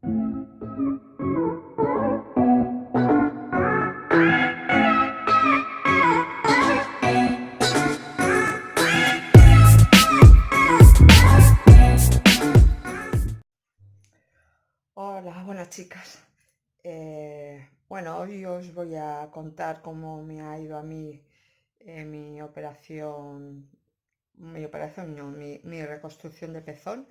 Hola, buenas chicas. Bueno, hoy os voy a contar cómo me ha ido a mí mi reconstrucción de pezón.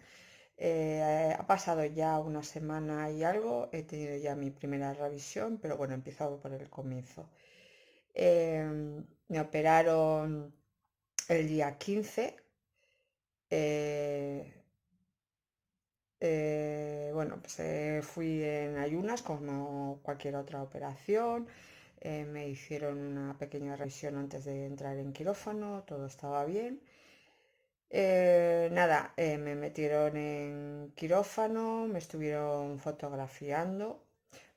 Ha pasado ya una semana y algo, he tenido ya mi primera revisión, pero bueno, he empezado por el comienzo. Me operaron el día 15. eh, bueno, pues fui en ayunas como cualquier otra operación. Me hicieron una pequeña revisión antes de entrar en quirófano, todo estaba bien. Nada, me metieron en quirófano, me estuvieron fotografiando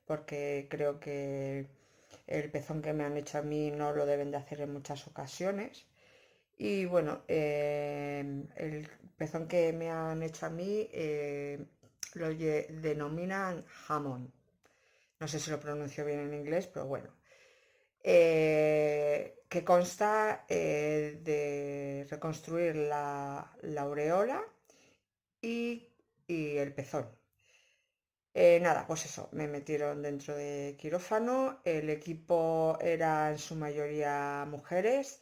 porque creo que el pezón que me han hecho a mí no lo deben de hacer en muchas ocasiones. Y bueno, el pezón que me han hecho a mí denominan Hammond. No sé si lo pronuncio bien en inglés, pero bueno. Que consta de reconstruir la aureola y, y el pezón. Nada, pues eso, me metieron dentro de quirófano, el equipo era en su mayoría mujeres,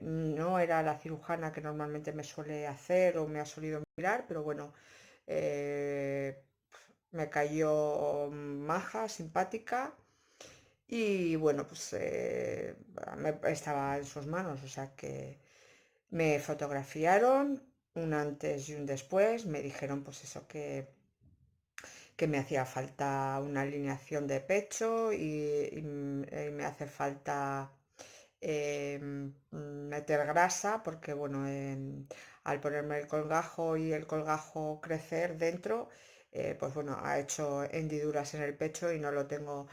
no era la cirujana que normalmente me suele hacer o me ha solido mirar, pero bueno, eh, me cayó maja, simpática y bueno, pues estaba en sus manos, o sea que me fotografiaron un antes y un después, me dijeron pues eso que me hacía falta una alineación de pecho y me hace falta meter grasa porque bueno, al ponerme el colgajo y el colgajo crecer dentro, pues bueno, ha hecho hendiduras en el pecho y no lo tengo,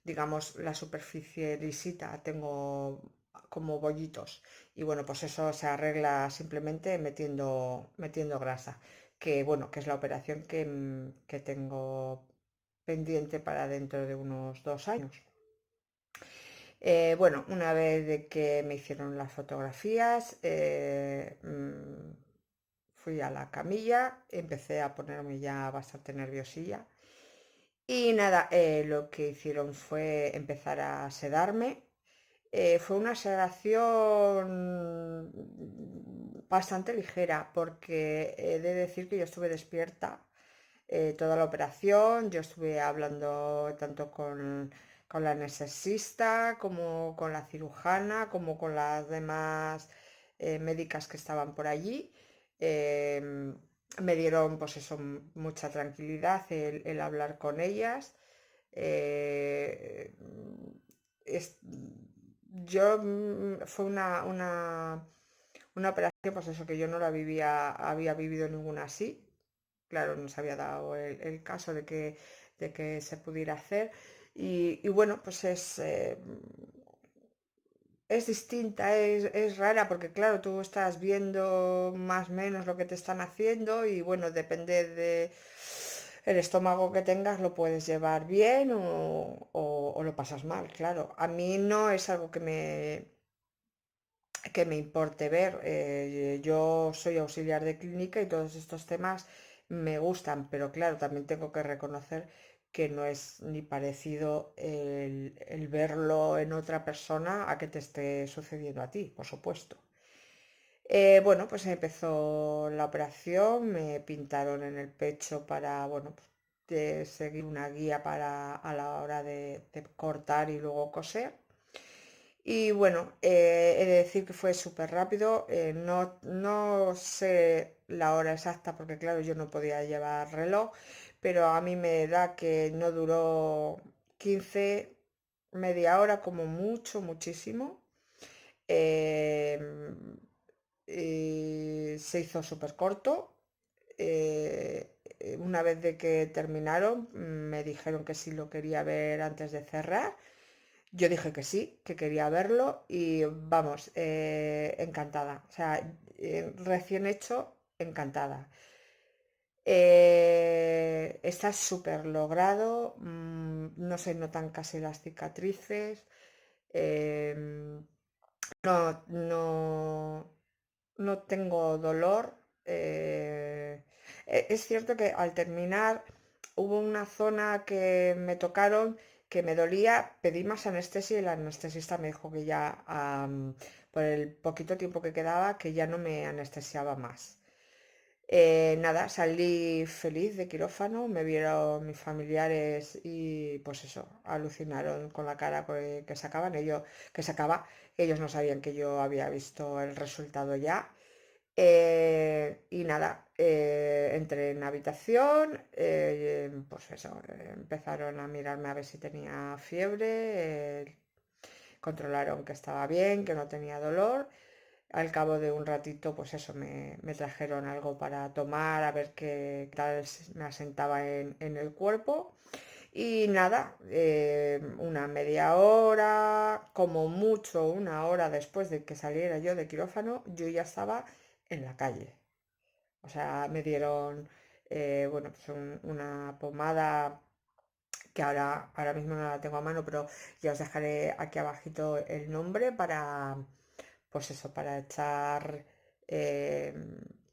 digamos, la superficie lisita, tengo como bollitos y bueno, pues eso se arregla simplemente metiendo grasa, que bueno, que es la operación que tengo pendiente para dentro de unos 2 años. Bueno, una vez de que me hicieron las fotografías, fui a la camilla, empecé a ponerme ya bastante nerviosilla y nada, lo que hicieron fue empezar a sedarme. Fue una sedación bastante ligera porque he de decir que yo estuve despierta toda la operación. Yo estuve hablando tanto con la anestesista como con la cirujana, como con las demás médicas que estaban por allí. Me dieron pues eso, mucha tranquilidad el hablar con ellas. Eh, es- fue una operación, pues eso que yo no la había vivido ninguna así. Claro, no se había dado el caso de que se pudiera hacer. Y bueno, pues es distinta, es rara, porque claro, tú estás viendo más o menos lo que te están haciendo y bueno, depende de el estómago que tengas, lo puedes llevar bien o lo pasas mal, claro. A mí no es algo que me importe ver. Yo soy auxiliar de clínica y todos estos temas me gustan, pero claro, también tengo que reconocer que no es ni parecido el verlo en otra persona a que te esté sucediendo a ti, por supuesto. Bueno, pues empezó la operación, me pintaron en el pecho para, bueno, pues, de seguir una guía para a la hora de cortar y luego coser. Y bueno, he de decir que fue súper rápido. No sé la hora exacta porque claro, yo no podía llevar reloj, pero a mí me da que no duró 15, media hora como mucho, muchísimo. Em, y se hizo súper corto. Una vez de que terminaron, me dijeron que si lo quería ver antes de cerrar. Yo dije que sí, que quería verlo y vamos, encantada. O sea, recién hecho, encantada. Está súper logrado, no se notan casi las cicatrices, em, no, no tengo dolor. Es cierto que al terminar hubo una zona que me tocaron que me dolía, pedí más anestesia y el anestesista me dijo que ya, por el poquito tiempo que quedaba, que ya no me anestesiaba más. Nada, salí feliz de quirófano, me vieron mis familiares y pues eso, alucinaron con la cara que sacaban, que sacaba, ellos no sabían que yo había visto el resultado ya. Y nada, entré en habitación, pues eso, empezaron a mirarme a ver si tenía fiebre, controlaron que estaba bien, que no tenía dolor. Al cabo de un ratito, pues eso, me trajeron algo para tomar, a ver qué tal me asentaba en el cuerpo. Y nada, una media hora, como mucho una hora después de que saliera yo de quirófano, yo ya estaba en la calle. O sea, me dieron, bueno, pues una pomada que ahora mismo no la tengo a mano, pero ya os dejaré aquí abajito el nombre para, pues eso, para echar eh,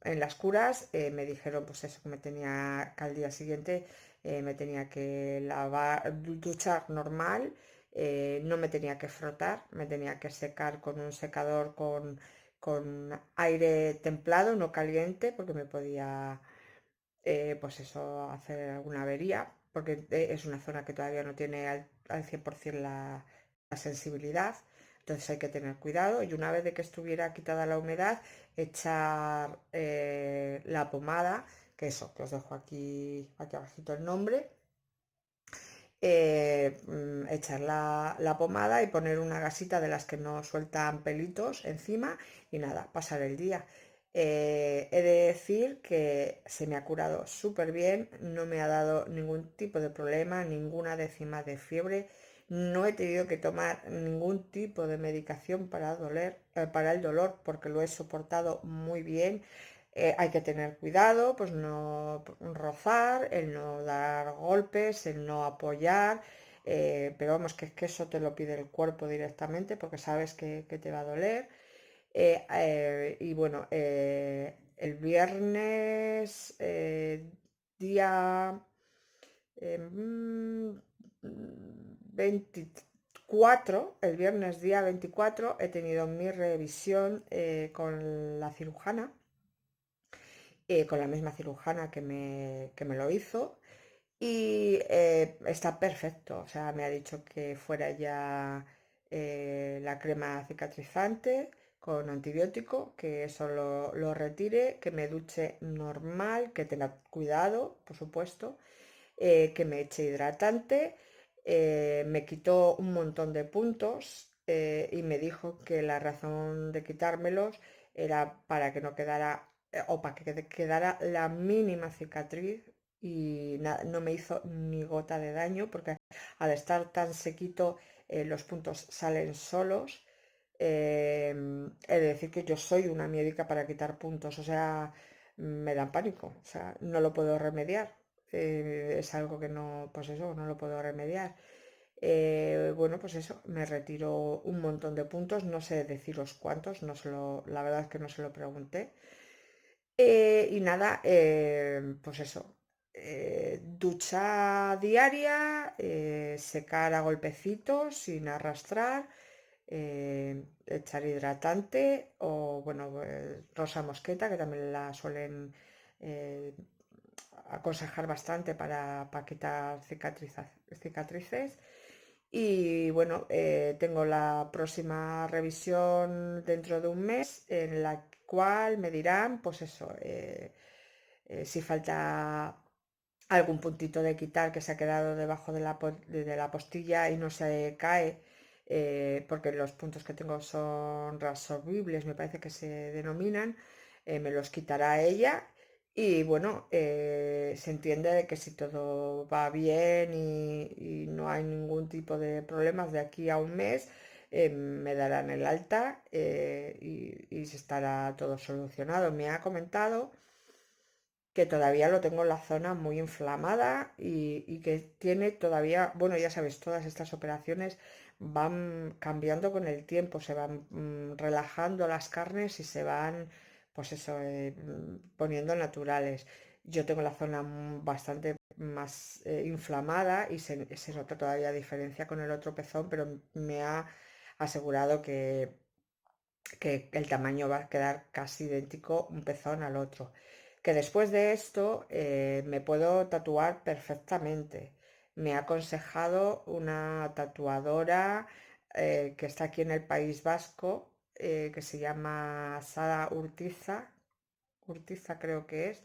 en las curas. Me dijeron pues eso, que me tenía que al día siguiente me tenía que lavar, duchar normal, no me tenía que frotar, me tenía que secar con un secador con aire templado, no caliente, porque me podía pues eso, hacer alguna avería, porque es una zona que todavía no tiene al 100% la sensibilidad, entonces hay que tener cuidado y una vez de que estuviera quitada la humedad, echar la pomada, que eso, que os dejo aquí abajito el nombre, echar la pomada y poner una gasita de las que no sueltan pelitos encima y nada, pasar el día. He de decir que se me ha curado súper bien, no me ha dado ningún tipo de problema, ninguna décima de fiebre, no he tenido que tomar ningún tipo de medicación para el dolor porque lo he soportado muy bien. Hay que tener cuidado, pues no rozar, el no dar golpes, el no apoyar, pero vamos, que eso te lo pide el cuerpo directamente porque sabes que te va a doler. Y bueno, el viernes, día 24, el viernes día 24, he tenido mi revisión con la cirujana, con la misma cirujana que me lo hizo y está perfecto. O sea, me ha dicho que fuera ya la crema cicatrizante con antibiótico, que eso lo retire, que me duche normal, que tenga cuidado, por supuesto, que me eche hidratante, me quitó un montón de puntos y me dijo que la razón de quitármelos era para que no quedara o para que quedara la mínima cicatriz y no me hizo ni gota de daño porque al estar tan sequito los puntos salen solos. He de decir que yo soy una médica para quitar puntos, o sea, me dan pánico, o sea, no lo puedo remediar. Es algo que no, pues eso, no lo puedo remediar. Bueno, pues eso, me retiró un montón de puntos, no sé deciros cuántos, la verdad es que no se lo pregunté. Y nada, pues eso, ducha diaria, secar a golpecitos sin arrastrar, echar hidratante o bueno, rosa mosqueta, que también la suelen eh, aconsejar bastante para quitar cicatrices. Y bueno, tengo la próxima revisión dentro de un mes en la cual me dirán, pues eso, si falta algún puntito de quitar que se ha quedado debajo de la postilla y no se cae, porque los puntos que tengo son reabsorbibles, me parece que se denominan, me los quitará ella y bueno, se entiende de que si todo va bien y no hay ningún tipo de problemas de aquí a un mes, me darán el alta y se estará todo solucionado. Me ha comentado que todavía lo tengo en la zona muy inflamada y que tiene todavía, bueno, ya sabes, todas estas operaciones van cambiando con el tiempo, se van relajando las carnes y se van, pues eso, poniendo naturales. Yo tengo la zona bastante más inflamada y se nota todavía diferencia con el otro pezón, pero me ha asegurado que el tamaño va a quedar casi idéntico un pezón al otro. Que después de esto me puedo tatuar perfectamente. Me ha aconsejado una tatuadora que está aquí en el País Vasco, que se llama Sara Urtiza. Urtiza creo que es.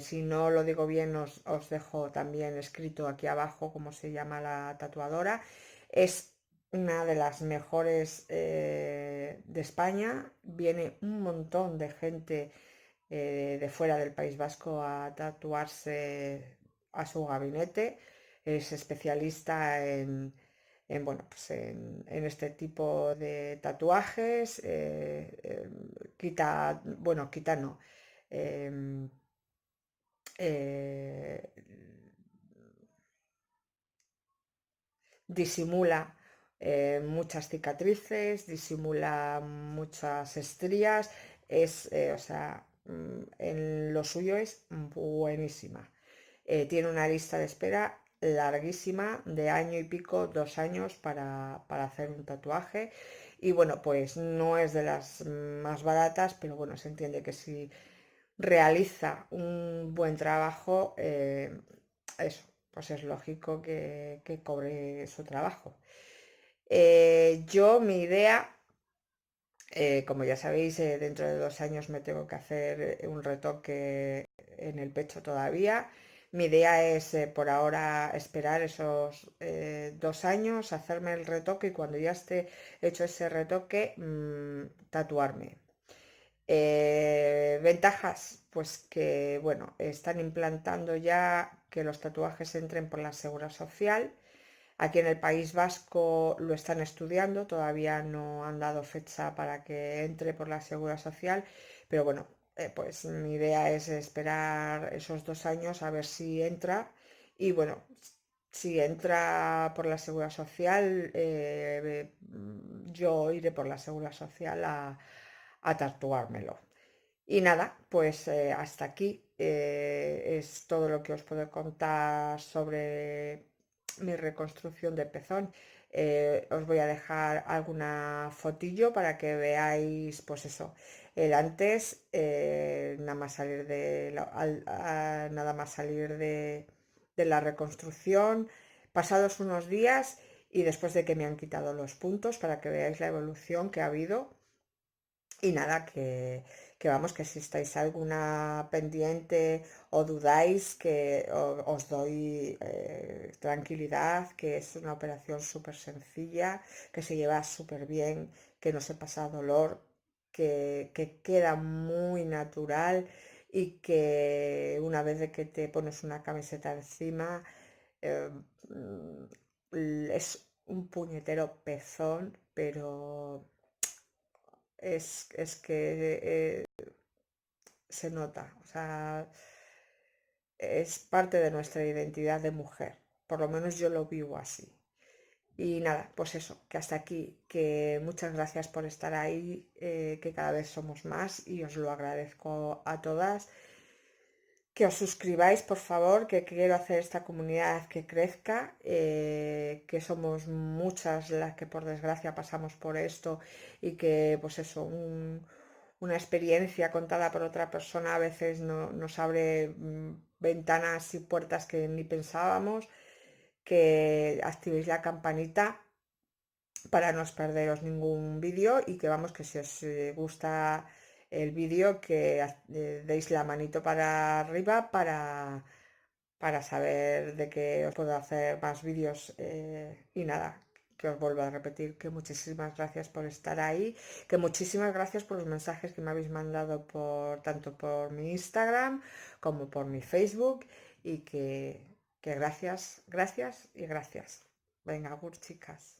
Si no lo digo bien, os dejo también escrito aquí abajo cómo se llama la tatuadora. Es una de las mejores de España. Viene un montón de gente de fuera del País Vasco a tatuarse a su gabinete. Es especialista bueno, pues en este tipo de tatuajes. Quita, bueno, quita no. em, eh, Disimula muchas cicatrices, disimula muchas estrías, o sea, en lo suyo es buenísima. Tiene una lista de espera larguísima de año y pico, 2 años para hacer un tatuaje. Y bueno, pues no es de las más baratas, pero bueno, se entiende que si realiza un buen trabajo, eso, pues es lógico que cobre su trabajo. Mi idea, como ya sabéis, dentro de 2 años me tengo que hacer un retoque en el pecho todavía. Mi idea es por ahora esperar esos 2 años, hacerme el retoque y cuando ya esté hecho ese retoque, tatuarme. Ventajas, pues que, bueno, están implantando ya que los tatuajes entren por la Seguridad Social. Aquí en el País Vasco lo están estudiando, todavía no han dado fecha para que entre por la Seguridad Social, pero bueno, pues mi idea es esperar esos 2 años a ver si entra y bueno, si entra por la Seguridad Social, yo iré por la Seguridad Social a tatuármelo. Y nada, pues hasta aquí es todo lo que os puedo contar sobre mi reconstrucción de pezón. Os voy a dejar alguna fotillo para que veáis, pues eso, el antes, nada más salir nada más salir de la reconstrucción, pasados unos días y después de que me han quitado los puntos para que veáis la evolución que ha habido. Y nada, que vamos, que si estáis alguna pendiente o dudáis, que os doy tranquilidad, que es una operación súper sencilla, que se lleva súper bien, que no se pasa dolor, que queda muy natural y que una vez de que te pones una camiseta encima, eh, es un puñetero pezón, pero es que se nota, o sea, es parte de nuestra identidad de mujer, por lo menos yo lo vivo así. Y nada, pues eso, que hasta aquí, que muchas gracias por estar ahí, que cada vez somos más y os lo agradezco a todas. Que os suscribáis, por favor, que quiero hacer esta comunidad que crezca, que somos muchas las que por desgracia pasamos por esto y que, pues eso, una experiencia contada por otra persona a veces nos abre ventanas y puertas que ni pensábamos, que activéis la campanita para no os perderos ningún vídeo y que vamos, que si os gusta el vídeo, que deis la manito para arriba para saber de que os puedo hacer más vídeos y nada, que os vuelvo a repetir que muchísimas gracias por estar ahí, que muchísimas gracias por los mensajes que me habéis mandado tanto por mi Instagram como por mi Facebook y que gracias, gracias y gracias. Venga, gur chicas.